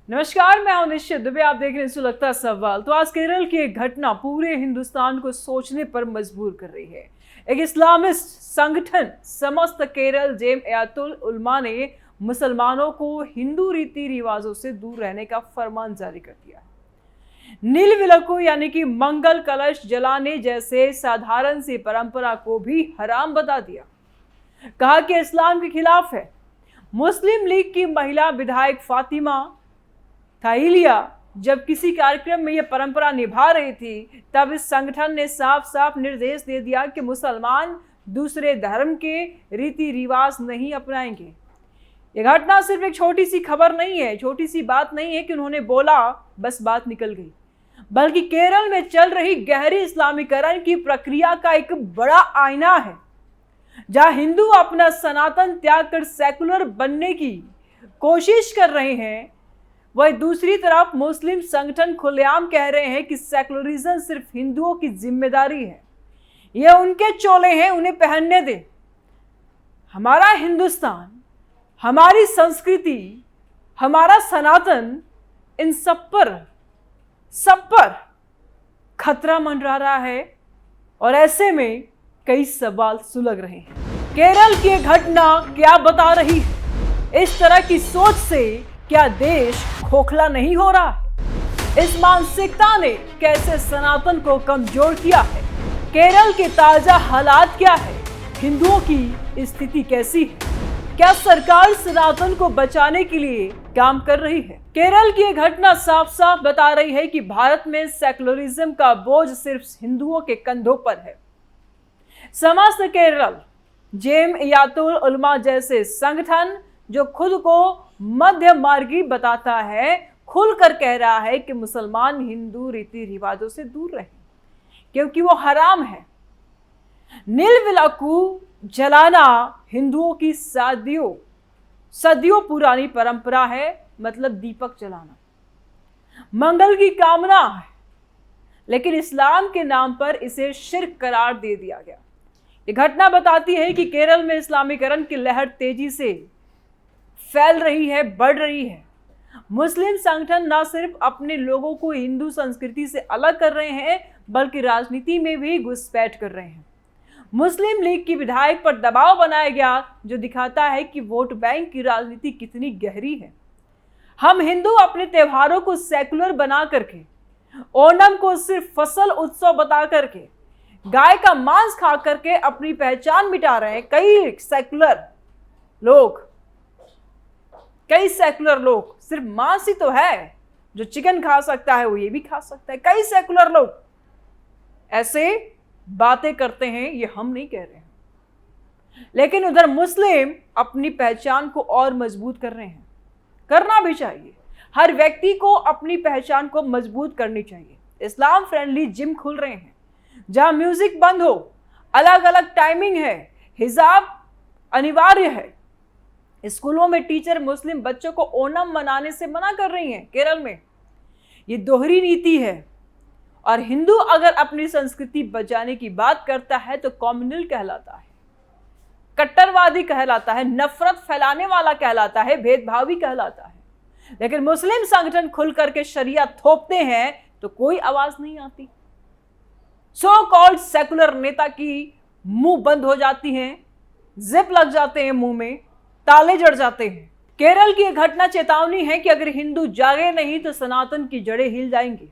नमस्कार, मैं हूं निश्चित दुबे। आप देख रहे हैं सुलगता सवाल। तो आज केरल की एक घटना पूरे हिंदुस्तान को सोचने पर मजबूर कर रही है। एक इस्लामिस्ट संगठन समस्त केरल जमीयतुल उलमा ने मुसलमानों को हिंदू रीति रिवाजों से दूर रहने का फरमान जारी कर दिया है। नील विलक्कू यानी कि मंगल कलश जलाने जैसे साधारण सी परंपरा को भी हराम बता दिया। कहा कि इस्लाम के खिलाफ है। मुस्लिम लीग की महिला विधायक फातिमा थाइलिया जब किसी कार्यक्रम में यह परंपरा निभा रही थी, तब इस संगठन ने साफ साफ निर्देश दे दिया कि मुसलमान दूसरे धर्म के रीति रिवाज नहीं अपनाएंगे। यह घटना सिर्फ एक छोटी सी खबर नहीं है, छोटी सी बात नहीं है कि उन्होंने बोला बस बात निकल गई, बल्कि केरल में चल रही गहरी इस्लामीकरण की प्रक्रिया का एक बड़ा आईना है। जहां हिंदू अपना सनातन त्याग कर सेकुलर बनने की कोशिश कर रहे हैं, वही दूसरी तरफ मुस्लिम संगठन खुलेआम कह रहे हैं कि सेकुलरिज्म सिर्फ हिंदुओं की जिम्मेदारी है, यह उनके चोले हैं, उन्हें पहनने दें। हमारा हिंदुस्तान, हमारी संस्कृति, हमारा सनातन, इन सब पर खतरा मंडरा रहा है और ऐसे में कई सवाल सुलग रहे हैं। केरल की घटना क्या बता रही है? इस तरह की सोच से क्या देश खोखला नहीं हो रहा? इस मानसिकता ने कैसे सनातन को कमजोर किया है? केरल के ताजा हालात क्या है? हिंदुओं की स्थिति कैसी है? क्या सरकार सनातन को बचाने के लिए काम कर रही है? केरल की यह घटना साफ साफ बता रही है कि भारत में सेकुलरिज्म का बोझ सिर्फ हिंदुओं के कंधों पर है। समस्त केरल जमीयतुल उलमा जैसे संगठन जो खुद को मध्य मार्गी बताता है, खुलकर कह रहा है कि मुसलमान हिंदू रीति रिवाजों से दूर रहें क्योंकि वो हराम है। नील विलक्कू जलाना हिंदुओं की सदियों पुरानी परंपरा है, मतलब दीपक जलाना मंगल की कामना है, लेकिन इस्लाम के नाम पर इसे शिर्क करार दे दिया गया। ये घटना बताती है कि केरल में इस्लामीकरण की लहर तेजी से फैल रही है, बढ़ रही है। मुस्लिम संगठन न सिर्फ अपने लोगों को हिंदू संस्कृति से अलग कर रहे हैं, बल्कि राजनीति में भी घुसपैठ कर रहे हैं। मुस्लिम लीग की विधायक पर दबाव बनाया गया, जो दिखाता है कि वोट बैंक की राजनीति कितनी गहरी है। हम हिंदू अपने त्योहारों को सेकुलर बना करके, ओणम को सिर्फ फसल उत्सव बता करके, गाय का मांस खा करके अपनी पहचान मिटा रहे हैं। कई सेकुलर लोग सिर्फ मांस ही तो है, जो चिकन खा सकता है वो ये भी खा सकता है। कई सेकुलर लोग ऐसे बातें करते हैं, ये हम नहीं कह रहे हैं, लेकिन उधर मुस्लिम अपनी पहचान को और मजबूत कर रहे हैं। करना भी चाहिए, हर व्यक्ति को अपनी पहचान को मजबूत करनी चाहिए। इस्लाम फ्रेंडली जिम खुल रहे हैं जहां म्यूजिक बंद हो, अलग अलग टाइमिंग है, हिजाब अनिवार्य है। स्कूलों में टीचर मुस्लिम बच्चों को ओणम मनाने से मना कर रही हैं। केरल में ये दोहरी नीति है। और हिंदू अगर अपनी संस्कृति बचाने की बात करता है तो कम्युनल कहलाता है, कट्टरवादी कहलाता है, नफरत फैलाने वाला कहलाता है, भेदभावी कहलाता है। लेकिन मुस्लिम संगठन खुल करके शरिया थोपते हैं तो कोई आवाज नहीं आती। सो कॉल्ड सेकुलर नेता की मुंह बंद हो जाती हैं, जिप लग जाते हैं, मुंह में ताले जड़ जाते हैं। केरल की यह घटना चेतावनी है कि अगर हिंदू जागे नहीं तो सनातन की जड़ें हिल जाएंगी।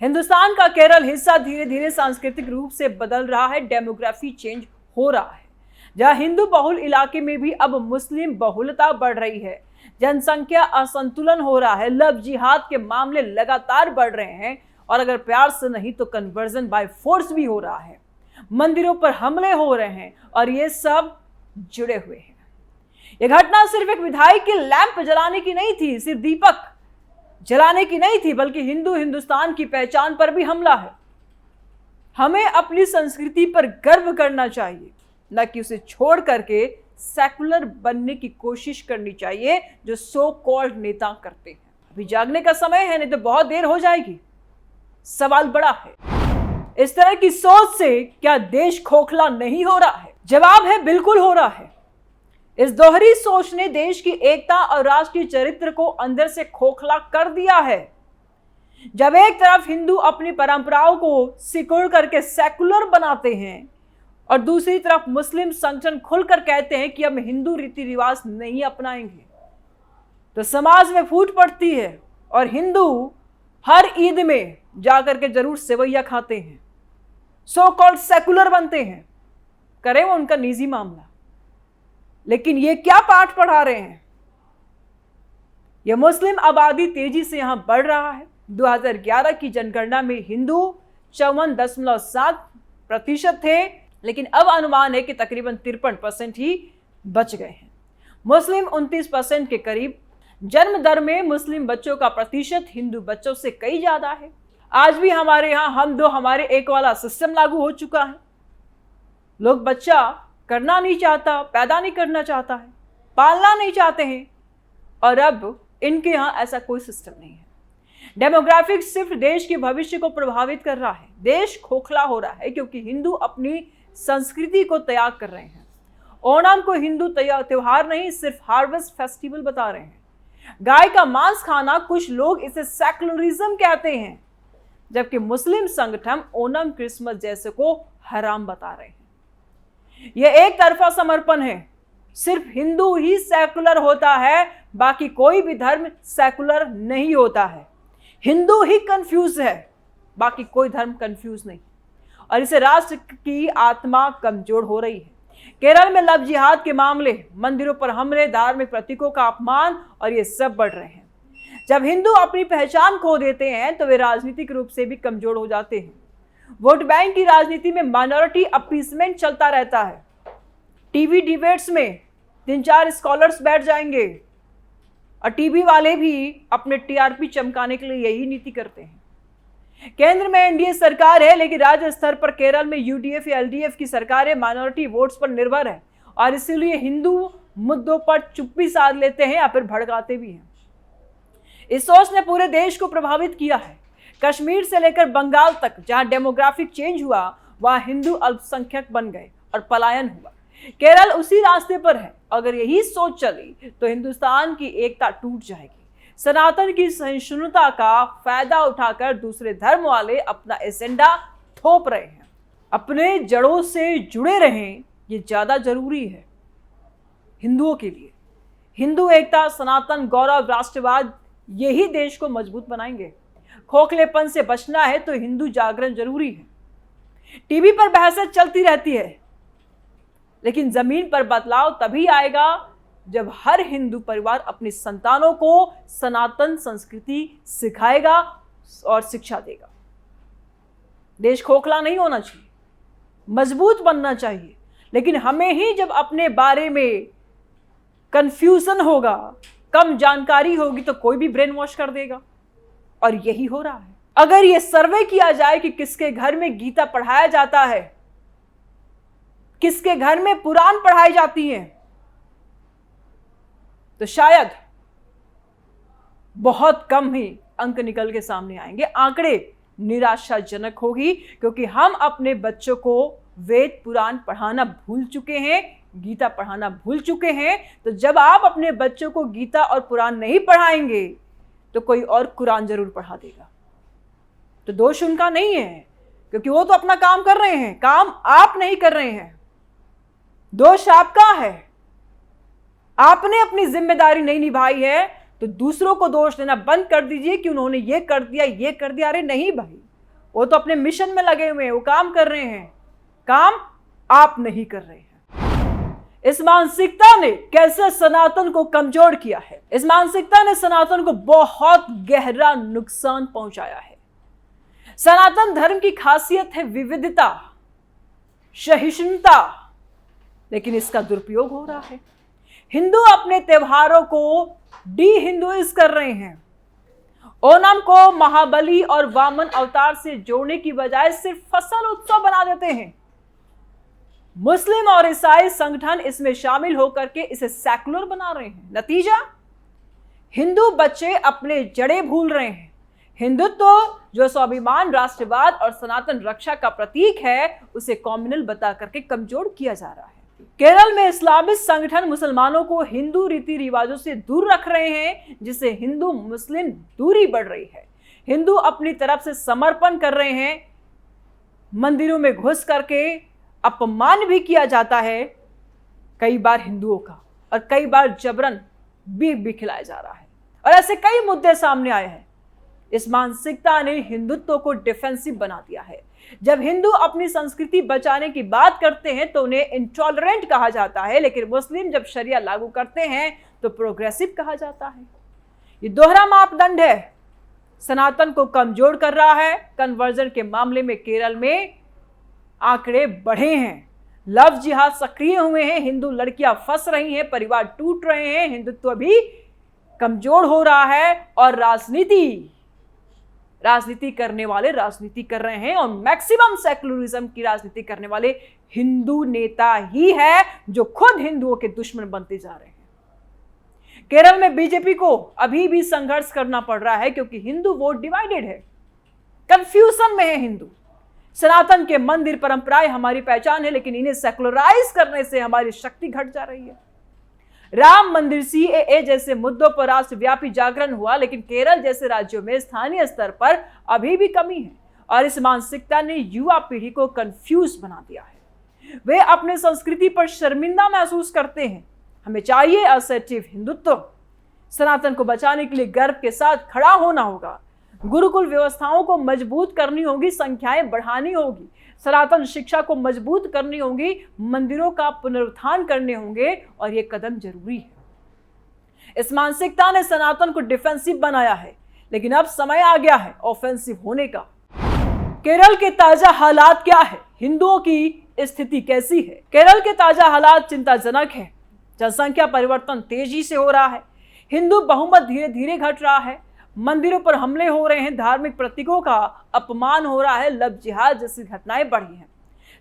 हिंदुस्तान का केरल हिस्सा धीरे धीरे सांस्कृतिक रूप से बदल रहा है, डेमोग्राफी चेंज हो रहा है। जहां हिंदू बहुल इलाके में भी अब मुस्लिम बहुलता बढ़ रही है, जनसंख्या असंतुलन हो रहा है, लव जिहाद के मामले लगातार बढ़ रहे हैं और अगर प्यार से नहीं तो कन्वर्जन बाय फोर्स भी हो रहा है, मंदिरों पर हमले हो रहे हैं और ये सब जुड़े हुए हैं। यह घटना सिर्फ एक विधायक की लैंप जलाने की नहीं थी, सिर्फ दीपक जलाने की नहीं थी, बल्कि हिंदुस्तान की पहचान पर भी हमला है। हमें अपनी संस्कृति पर गर्व करना चाहिए, न कि उसे छोड़ करके सेकुलर बनने की कोशिश करनी चाहिए, जो सो कॉल्ड नेता करते हैं। अभी जागने का समय है, नहीं तो बहुत देर हो जाएगी। सवाल बड़ा है, इस तरह की सोच से क्या देश खोखला नहीं हो रहा है? जवाब है बिल्कुल हो रहा है। इस दोहरी सोच ने देश की एकता और राष्ट्रीय चरित्र को अंदर से खोखला कर दिया है। जब एक तरफ हिंदू अपनी परंपराओं को सिकुड़ करके सेकुलर बनाते हैं और दूसरी तरफ मुस्लिम संगठन खुलकर कहते हैं कि हम हिंदू रीति रिवाज नहीं अपनाएंगे, तो समाज में फूट पड़ती है और हिंदू हर ईद में जाकर के जरूर सेवैया खाते हैं, सो कॉल्ड सेकुलर बनते हैं। करें वो उनका निजी मामला, लेकिन ये क्या पाठ पढ़ा रहे हैं? यह मुस्लिम आबादी तेजी से यहां बढ़ रहा है। 2011 की जनगणना में हिंदू 54.7% थे, लेकिन अब अनुमान है कि तकरीबन 53% ही बच गए हैं। मुस्लिम 29% के करीब। जन्म दर में मुस्लिम बच्चों का प्रतिशत हिंदू बच्चों से कई ज्यादा है। आज भी हमारे यहाँ हम दो हमारे एक वाला सिस्टम लागू हो चुका है। लोग बच्चा करना नहीं चाहता, पैदा नहीं करना चाहता है, पालना नहीं चाहते हैं, और अब इनके यहाँ ऐसा कोई सिस्टम नहीं है। डेमोग्राफिक्स सिर्फ देश के भविष्य को प्रभावित कर रहा है। देश खोखला हो रहा है क्योंकि हिंदू अपनी संस्कृति को त्याग कर रहे हैं। ओणम को हिंदू त्योहार नहीं, सिर्फ हार्वेस्ट फेस्टिवल बता रहे हैं। गाय का मांस खाना, कुछ लोग इसे सेकुलरिज्म कहते हैं, जबकि मुस्लिम संगठन ओणम क्रिसमस जैसे को हराम बता रहे हैं। यह एक तरफा समर्पण है। सिर्फ हिंदू ही सेकुलर होता है, बाकी कोई भी धर्म सेकुलर नहीं होता है। हिंदू ही कंफ्यूज है, बाकी कोई धर्म कंफ्यूज नहीं, और इसे राष्ट्र की आत्मा कमजोर हो रही है। केरल में लव जिहाद के मामले, मंदिरों पर हमले, धार्मिक प्रतीकों का अपमान, और ये सब बढ़ रहे हैं। जब हिंदू अपनी पहचान खो देते हैं तो वे राजनीतिक रूप से भी कमजोर हो जाते हैं। वोट बैंक की राजनीति में माइनॉरिटी अपीसमेंट चलता रहता है। टीवी डिबेट्स में 3-4 स्कॉलर्स बैठ जाएंगे और टीवी वाले भी अपने टीआरपी चमकाने के लिए यही नीति करते हैं। केंद्र में एनडीए सरकार है, लेकिन राज्य स्तर पर केरल में यूडीएफ या एलडीएफ की सरकारें माइनॉरिटी वोट्स पर निर्भर है, और इसीलिए हिंदू मुद्दों पर चुप्पी साध लेते हैं या फिर भड़काते भी हैं। इस सोच ने पूरे देश को प्रभावित किया है। कश्मीर से लेकर बंगाल तक जहां डेमोग्राफिक चेंज हुआ, वहां हिंदू अल्पसंख्यक बन गए और पलायन हुआ। केरल उसी रास्ते पर है। अगर यही सोच चली तो हिंदुस्तान की एकता टूट जाएगी। सनातन की सहिष्णुता का फायदा उठाकर दूसरे धर्म वाले अपना एजेंडा थोप रहे हैं। अपने जड़ों से जुड़े रहें, ये ज्यादा जरूरी है हिंदुओं के लिए। हिंदू एकता, सनातन गौरव, राष्ट्रवाद, यही देश को मजबूत बनाएंगे। खोखलेपन से बचना है तो हिंदू जागरण जरूरी है। टीवी पर बहसें चलती रहती है, लेकिन जमीन पर बदलाव तभी आएगा जब हर हिंदू परिवार अपनी संतानों को सनातन संस्कृति सिखाएगा और शिक्षा देगा। देश खोखला नहीं होना चाहिए, मजबूत बनना चाहिए, लेकिन हमें ही जब अपने बारे में कंफ्यूजन होगा, कम जानकारी होगी, तो कोई भी ब्रेन वॉश कर देगा, और यही हो रहा है। अगर ये सर्वे किया जाए कि किसके घर में गीता पढ़ाया जाता है, किसके घर में पुराण पढ़ाई जाती है, तो शायद बहुत कम ही अंक निकल के सामने आएंगे। आंकड़े निराशाजनक होगी, क्योंकि हम अपने बच्चों को वेद पुराण पढ़ाना भूल चुके हैं, गीता पढ़ाना भूल चुके हैं। तो जब आप अपने बच्चों को गीता और पुराण नहीं पढ़ाएंगे तो कोई और कुरान जरूर पढ़ा देगा। तो दोष उनका नहीं है, क्योंकि वो तो अपना काम कर रहे हैं, काम आप नहीं कर रहे हैं। दोष आपका है, आपने अपनी जिम्मेदारी नहीं निभाई है, तो दूसरों को दोष देना बंद कर दीजिए कि उन्होंने ये कर दिया, ये कर दिया। अरे नहीं भाई, वो तो अपने मिशन में लगे हुए हैं, वो काम कर रहे हैं, काम आप नहीं कर रहे हैं। इस मानसिकता ने कैसे सनातन को कमजोर किया है। इस मानसिकता ने सनातन को बहुत गहरा नुकसान पहुंचाया है। सनातन धर्म की खासियत है विविधता, सहिष्णुता, लेकिन इसका दुरुपयोग हो रहा है। हिंदू अपने त्योहारों को डी हिंदुइज कर रहे हैं। ओणम को महाबली और वामन अवतार से जोड़ने की बजाय सिर्फ फसल उत्सव बना देते हैं। मुस्लिम और ईसाई संगठन इसमें शामिल होकर के इसे सेकुलर बना रहे हैं। नतीजा, हिंदू बच्चे अपने जड़ें भूल रहे हैं। हिंदुत्व जो स्वाभिमान, राष्ट्रवाद और सनातन रक्षा का प्रतीक है, उसे कॉम्युनल बता करके कमजोर किया जा रहा है। केरल में इस्लामिस्ट संगठन मुसलमानों को हिंदू रीति रिवाजों से दूर रख रहे हैं, जिससे हिंदू मुस्लिम दूरी बढ़ रही है। हिंदू अपनी तरफ से समर्पण कर रहे हैं, मंदिरों में घुस करके अपमान भी किया जाता है कई बार हिंदुओं का, और कई बार जबरन बीफ भी खिलाया जा रहा है, और ऐसे कई मुद्दे सामने आए हैं। इस मानसिकता ने हिंदुत्व को डिफेंसिव बना दिया है। जब हिंदू अपनी संस्कृति बचाने की बात करते हैं तो उन्हें इंटॉलरेंट कहा जाता है, लेकिन मुस्लिम जब शरिया लागू करते हैं तो प्रोग्रेसिव कहा जाता है। ये दोहरा मापदंड है, सनातन को कमजोर कर रहा है। कन्वर्जन के मामले में केरल में आंकड़े बढ़े हैं, लव जिहाद सक्रिय हुए हैं, हिंदू लड़कियां फंस रही हैं, परिवार टूट रहे हैं, हिंदुत्व भी कमजोर हो रहा है, और राजनीति करने वाले राजनीति कर रहे हैं, और मैक्सिमम सेकुलरिज्म की राजनीति करने वाले हिंदू नेता ही है जो खुद हिंदुओं के दुश्मन बनते जा रहे हैं। केरल में बीजेपी को अभी भी संघर्ष करना पड़ रहा है क्योंकि हिंदू वोट डिवाइडेड है, कंफ्यूजन में है हिंदू। सनातन के मंदिर परंपराएं हमारी पहचान है, लेकिन इन्हें सेकुलराइज करने से हमारी शक्ति घट जा रही है। राम मंदिर, सीएए जैसे मुद्दों पर राष्ट्रव्यापी जागरण हुआ, लेकिन केरल जैसे राज्यों में स्थानीय स्तर पर अभी भी कमी है, और इस मानसिकता ने युवा पीढ़ी को कंफ्यूज बना दिया है। वे अपने संस्कृति पर शर्मिंदा महसूस करते हैं। हमें चाहिए असर्टिव हिंदुत्व। सनातन को बचाने के लिए गर्व के साथ खड़ा होना होगा। गुरुकुल व्यवस्थाओं को मजबूत करनी होगी, संख्याएं बढ़ानी होगी, सनातन शिक्षा को मजबूत करनी होगी, मंदिरों का पुनरुत्थान करने होंगे, और ये कदम जरूरी है। इस मानसिकता ने सनातन को डिफेंसिव बनाया है, लेकिन अब समय आ गया है ऑफेंसिव होने का। केरल के ताजा हालात क्या है? हिंदुओं की स्थिति कैसी है? केरल के ताजा हालात चिंताजनक है। जनसंख्या परिवर्तन तेजी से हो रहा है, हिंदू बहुमत धीरे धीरे घट रहा है, मंदिरों पर हमले हो रहे हैं, धार्मिक प्रतीकों का अपमान हो रहा है, लव जिहाद जैसी घटनाएं बढ़ी हैं,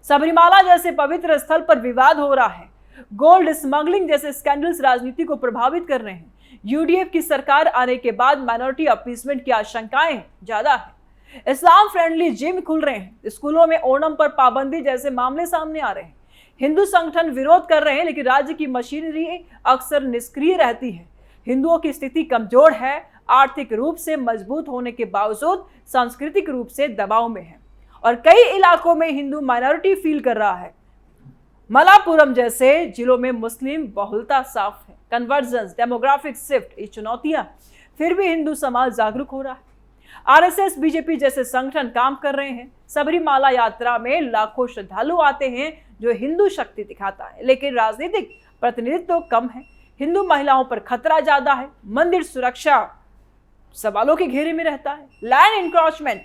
सबरीमाला जैसे पवित्र स्थल पर विवाद हो रहा है, गोल्ड स्मगलिंग जैसे स्कैंडल्स राजनीति को प्रभावित कर रहे हैं। यूडीएफ की सरकार आने के बाद माइनॉरिटी अपीसमेंट की आशंकाएं ज्यादा है। इस्लाम फ्रेंडली जिम खुल रहे हैं, स्कूलों में ओणम पर पाबंदी जैसे मामले सामने आ रहे हैं। हिंदू संगठन विरोध कर रहे हैं, लेकिन राज्य की मशीनरी अक्सर निष्क्रिय रहती है। हिंदुओं की स्थिति कमजोर है, आर्थिक रूप से मजबूत होने के बावजूद सांस्कृतिक रूप से दबाव में है, और कई इलाकों में हिंदू माइनॉरिटी फील कर रहा है। मलापुरम जैसे जिलों में मुस्लिम बहुलता साफ है। कन्वर्जेंस, डेमोग्राफिक शिफ्ट, ये चुनौतियां, फिर भी हिंदू समाज जागरूक हो रहा है। आरएसएस, बीजेपी जैसे संगठन काम कर रहे हैं। सबरीमाला यात्रा में लाखों श्रद्धालु आते हैं, जो हिंदू शक्ति दिखाता है, लेकिन राजनीतिक प्रतिनिधित्व कम है। हिंदू महिलाओं पर खतरा ज्यादा है। मंदिर सुरक्षा सवालों के घेरे में रहता है। लैंड इंक्रोचमेंट,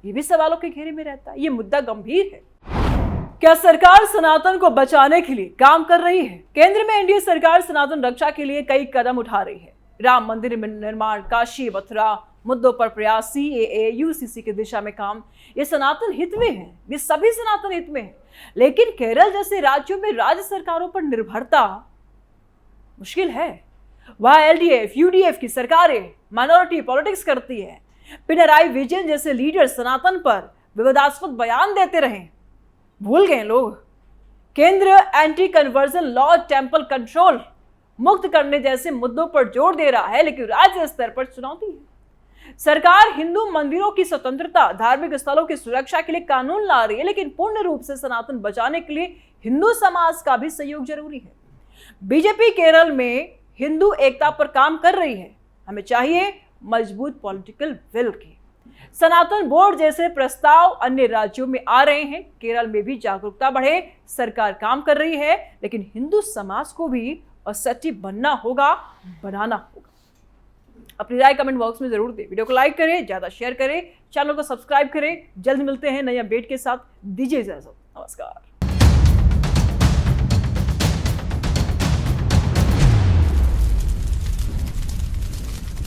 ये भी सवालों के घेरे में रहता है। ये मुद्दा गंभीर है। क्या सरकार सनातन को बचाने के लिए काम कर रही है? केंद्र में एनडीए सरकार सनातन रक्षा के लिए कई कदम उठा रही है। राम मंदिर निर्माण, काशी मथुरा मुद्दों पर प्रयास, सीएए, यूसीसी की दिशा में काम, ये सनातन हित में है, ये सभी सनातन हित में है। लेकिन केरल जैसे राज्यों में राज्य सरकारों पर निर्भरता मुश्किल है। वहां एलडीएफ, यूडीएफ की सरकारें माइनॉरिटी पॉलिटिक्स करती है। पिनराई विजयन जैसे लीडर सनातन पर विवादास्पद बयान देते रहे, भूल गए लोग। केंद्र anti conversion law, temple control मुक्त करने जैसे मुद्दों पर जोर दे रहा है, लेकिन राज्य स्तर पर चुनौती है। सरकार हिंदू मंदिरों की स्वतंत्रता, धार्मिक स्थलों की सुरक्षा के लिए कानून ला रही है, लेकिन पूर्ण रूप से सनातन बचाने के लिए हिंदू समाज का भी सहयोग जरूरी है। बीजेपी केरल में हिंदू एकता पर काम कर रही है। हमें चाहिए मजबूत पॉलिटिकल विल की। सनातन बोर्ड जैसे प्रस्ताव अन्य राज्यों में आ रहे हैं। केरल में भी जागरूकता बढ़े, सरकार काम कर रही है, लेकिन हिंदू समाज को भी असर्टिव बनना होगा, बनाना होगा। अपनी राय कमेंट बॉक्स में जरूर दें। वीडियो को लाइक करें, ज्यादा शेयर करें, चैनल को सब्सक्राइब करें। जल्द मिलते हैं नए अपडेट के साथ। दीजिए इजाजत, नमस्कार।